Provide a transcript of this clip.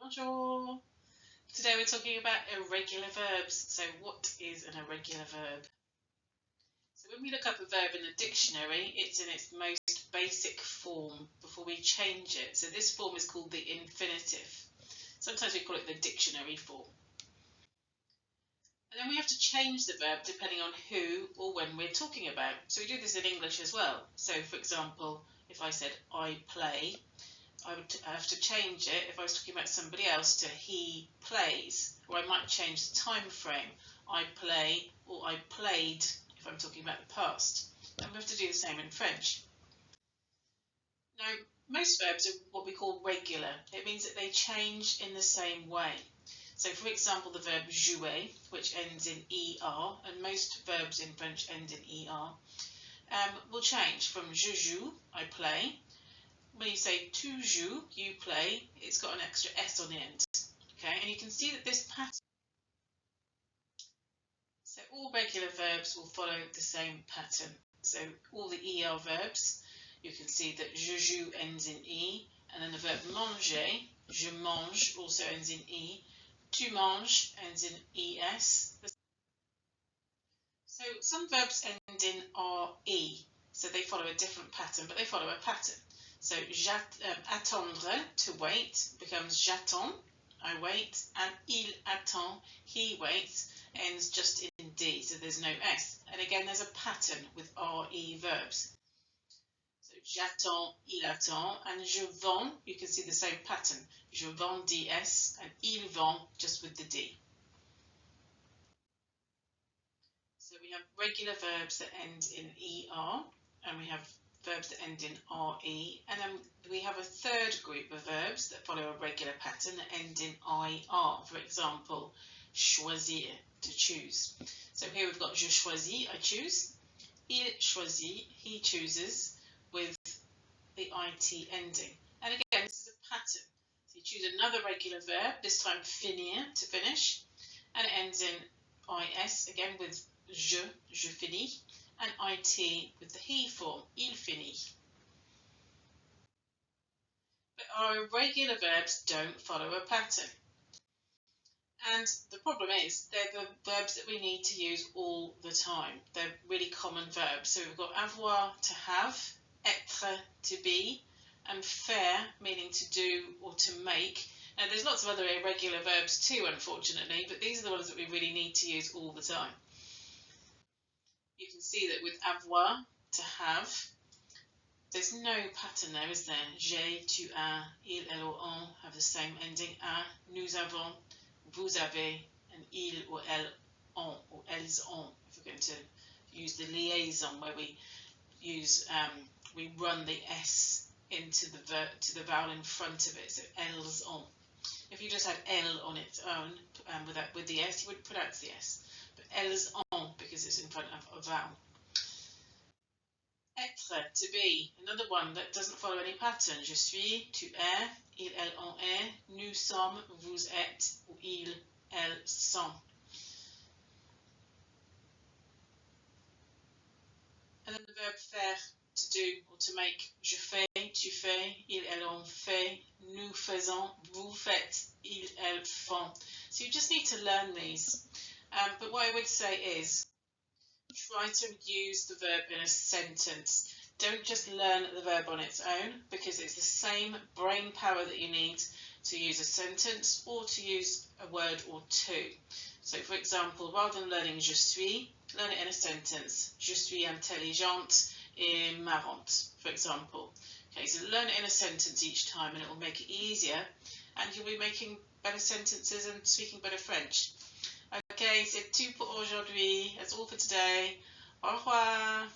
Bonjour. Today we're talking about irregular verbs. So what is an irregular verb? So when we look up a verb in the dictionary, it's in its most basic form before we change it. So this form is called the infinitive. Sometimes we call it the dictionary form. And then we have to change the verb depending on who or when we're talking about. So we do this in English as well. So for example, if I said I play, I would have to change it if I was talking about somebody else to he plays, or I might change the time frame. I play or I played if I'm talking about the past. And we have to do the same in French. Now, most verbs are what we call regular. It means that they change in the same way. So, for example, the verb jouer, which ends in er, and most verbs in French end in er, will change from je joue, I play. When you say tu joues, you play, it's got an extra S on the end. Okay, and you can see that this pattern. So all regular verbs will follow the same pattern. So all the er verbs, you can see that je joue ends in e, and then the verb manger, je mange, also ends in e. Tu manges ends in es. So some verbs end in re, so they follow a different pattern, but they follow a pattern. So attendre, to wait, becomes j'attends, I wait, and il attend, he waits, ends just in D, so there's no S. And again, there's a pattern with RE verbs. So j'attends, il attend, and je vends, you can see the same pattern. Je vends DS, and il vend, just with the D. So we have regular verbs that end in ER, and we have verbs that end in RE, and then we have a third group of verbs that follow a regular pattern that end in IR. For example, choisir, to choose. So here we've got je choisis, I choose. Il choisit, he chooses, with the IT ending. And again, this is a pattern. So you choose another regular verb, this time finir, to finish, and it ends in IS, again with je finis, and IT with the he form, il finit. But our irregular verbs don't follow a pattern. And the problem is, they're the verbs that we need to use all the time. They're really common verbs. So we've got avoir, to have, être, to be, and faire, meaning to do or to make. Now, there's lots of other irregular verbs too, unfortunately, but these are the ones that we really need to use all the time. You can see that with avoir, to have, there's no pattern there, is there? J'ai, tu as, il, elle ou on have the same ending. A, nous avons, vous avez, and il or elle, ont, or elles ont. If we're going to use the liaison where we use, we run the S into the verb, to the vowel in front of it. So elles ont. If you just had elle on its own, with the S, you would pronounce the S. But elles ont, because it's in front of a vowel. Être, to be, another one that doesn't follow any pattern. Je suis, tu es, il, elle, on est, nous sommes, vous êtes, ou il, elles sont. And then the verb faire, to do or to make. Je fais, tu fais, il, elle, on fait, nous faisons, vous faites, ils, elles font. So you just need to learn these. But what I would say is, try to use the verb in a sentence. Don't just learn the verb on its own, because it's the same brain power that you need to use a sentence or to use a word or two. So for example, rather than learning je suis, learn it in a sentence. Je suis intelligente et marrante, for example. Okay, so learn it in a sentence each time and it will make it easier, and you'll be making better sentences and speaking better French. Okay, c'est tout pour aujourd'hui. That's all for today. Au revoir.